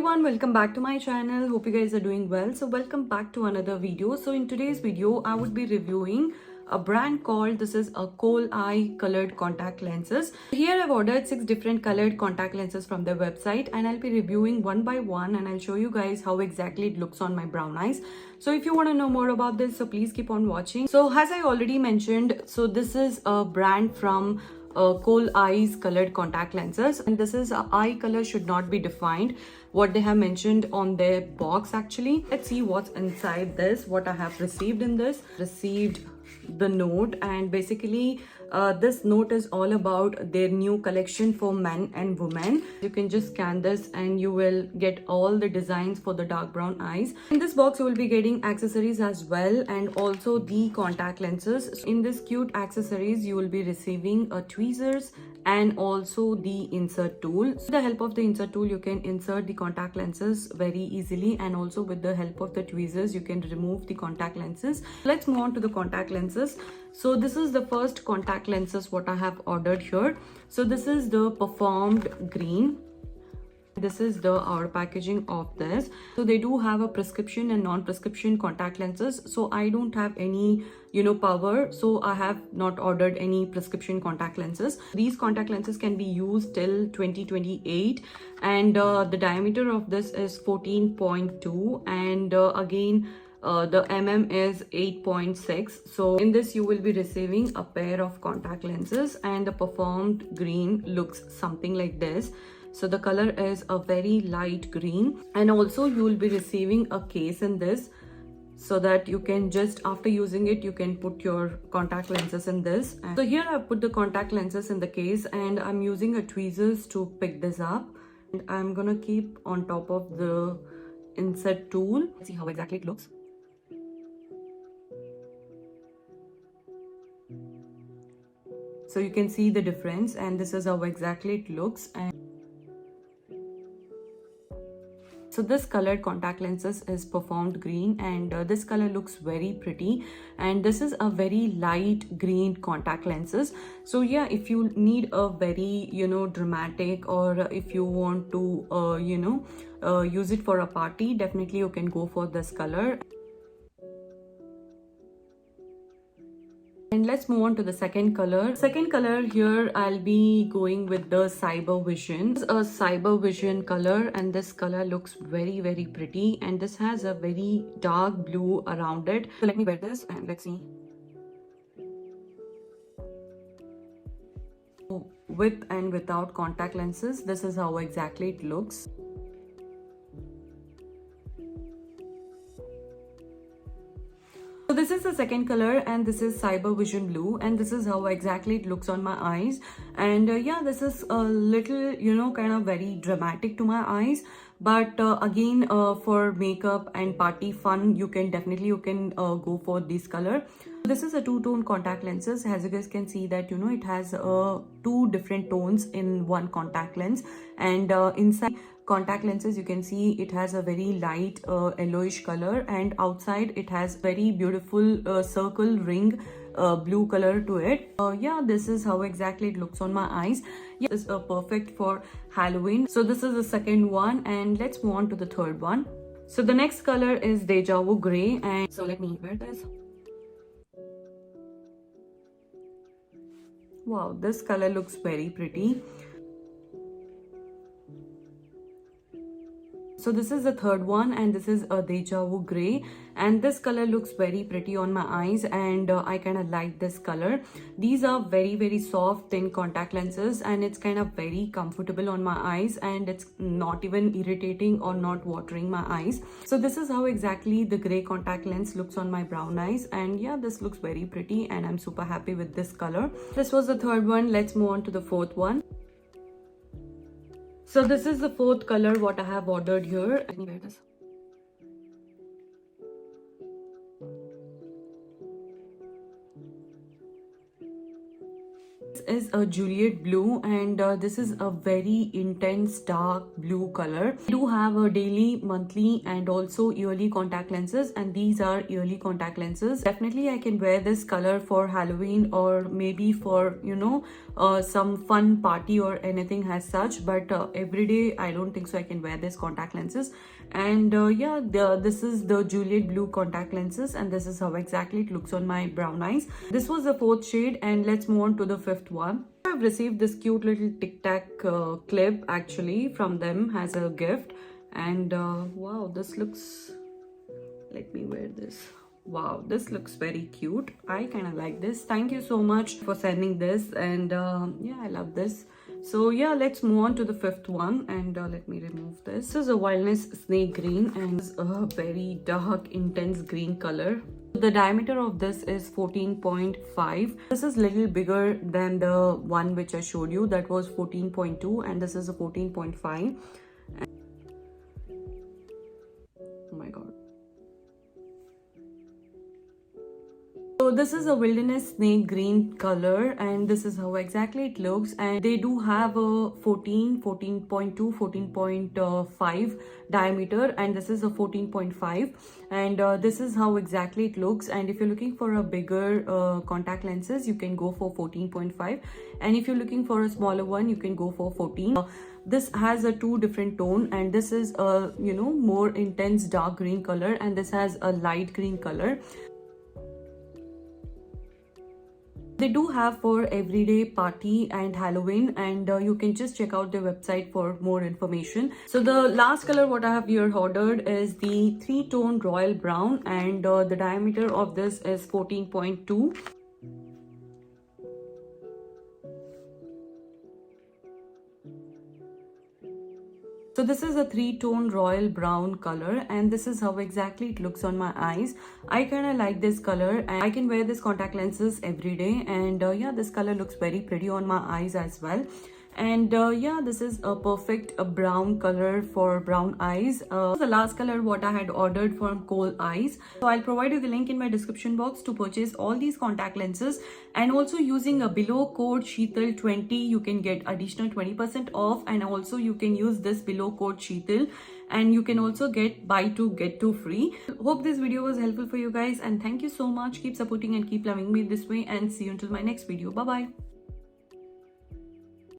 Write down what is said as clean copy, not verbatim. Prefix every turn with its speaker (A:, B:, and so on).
A: everyone, welcome back to my channel. Hope you guys are doing well. So welcome back to another video. So in today's video I would be reviewing a brand called a Coleyes colored contact lenses. Here I've ordered 6 different colored contact lenses from their website and I'll be reviewing one by one and I'll show you guys how exactly it looks on my brown eyes. So if you want to know more about this, so please keep on watching. So as I already mentioned, so this is a brand from Coleyes colored contact lenses, and this is eye color should not be defined, what they have mentioned on their box. Actually, let's see what's inside this, what I have received in this. Received the note, and basically this note is all about their new collection for men and women. You can just scan this and you will get all the designs for the dark brown eyes. In this box you will be getting accessories as well, and also the contact lenses. In this cute accessories you will be receiving tweezers and also the insert tool. With the help of the insert tool you can insert the contact lenses very easily, and also with the help of the tweezers you can remove the contact lenses. Let's move on to the contact lenses. So this is the first contact lenses what I have ordered here. So this is the performed green. This is the outer packaging of this. So they do have a prescription and non-prescription contact lenses. So I don't have any power, so I have not ordered any prescription contact lenses. These contact lenses can be used till 2028, and the diameter of this is 14.2, and again the is 8.6. So in this you will be receiving a pair of contact lenses, and the performed green looks something like this. So the color is a very light green, and also you will be receiving a case in this, so that you can just after using it you can put your contact lenses in this. And so here I've put the contact lenses in the case, and I'm using a tweezers to pick this up, and I'm gonna keep on top of the insert tool. Let's see how exactly it looks. So you can see the difference, and this is how exactly it looks. And so this colored contact lenses is performed green, and this color looks very pretty, and this is a very light green contact lenses. So yeah, if you need a very dramatic, or if you want to use it for a party, definitely you can go for this color. And let's move on to the second color. Second color here I'll be going with the Cyber Vision. This is a Cyber Vision color, and this color looks very pretty, and this has a very dark blue around it. So let me wear this and let's see. With and without contact lenses, this is how exactly it looks. So this is the second color, and this is Cyber Vision Blue, and this is how exactly it looks on my eyes. And yeah, this is a little kind of very dramatic to my eyes, but again for makeup and party fun you can go for this color. This is a two-tone contact lenses. As you guys can see that it has two different tones in one contact lens, and inside contact lenses you can see it has a very light yellowish color, and outside it has very beautiful circle ring blue color to it. Yeah, this is how exactly it looks on my eyes. Yeah, this is perfect for Halloween. So this is the second one, and let's move on to the third one. So the next color is Deja Vu Gray, and so let me wear this. Wow, this color looks very pretty. So this is the third one, and this is a Deja Vu Gray, and this color looks very pretty on my eyes, and I kind of like this color. These are very soft thin contact lenses, and it's kind of very comfortable on my eyes, and it's not even irritating or not watering my eyes. So this is how exactly the gray contact lens looks on my brown eyes, and yeah, this looks very pretty, and I'm super happy with this color. This was the third one. Let's move on to the fourth one. So this is the fourth color what I have ordered here. Let me wear this. is a Juliet blue, and this is a very intense dark blue color. I do have a daily, monthly and also yearly contact lenses, and these are yearly contact lenses. Definitely I can wear this color for Halloween or maybe for, you know, some fun party or anything as such, but every day I don't think so I can wear this contact lenses. And yeah, this is the Juliet blue contact lenses, and this is how exactly it looks on my brown eyes. This was the fourth shade, and let's move on to the fifth one. I've received this cute little tic tac clip actually from them as a gift, and wow, this looks, let me wear this. Wow, this looks very cute. I kind of like this. Thank you so much for sending this, and yeah, I love this. So yeah, let's move on to the fifth one, and let me remove this. This is a Wildness Snake Green, and it's a very dark intense green color. The diameter of this is 14.5. This is little bigger than the one which I showed you, that was 14.2, and this is a 14.5. Oh my god. So this is a Wilderness Snake Green color, and this is how exactly it looks. And they do have a 14.2, 14.5 diameter, and this is a 14.5, and this is how exactly it looks. And if you're looking for a bigger contact lenses, you can go for 14.5, and if you're looking for a smaller one, you can go for 14. This has a two different tone, and this is a, you know, more intense dark green color, and this has a light green color. They do have for everyday party and Halloween, and you can just check out their website for more information. So the last color what I have here ordered is the 3-tone royal brown, and the diameter of this is 14.2. So this is a 3-tone royal brown color, and this is how exactly it looks on my eyes. I kind of like this color, and I can wear this contact lenses every day, and yeah, this color looks very pretty on my eyes as well. And yeah, this is a perfect brown color for brown eyes. The last color what I had ordered from Coleyes. So I'll provide you the link in my description box to purchase all these contact lenses, and also using a below code Sheetal20 you can get additional 20% off, and also you can use this below code Sheetal and you can also get buy two get two free. Hope this video was helpful for you guys, and thank you so much. Keep supporting and keep loving me this way, and see you until my next video. Bye bye.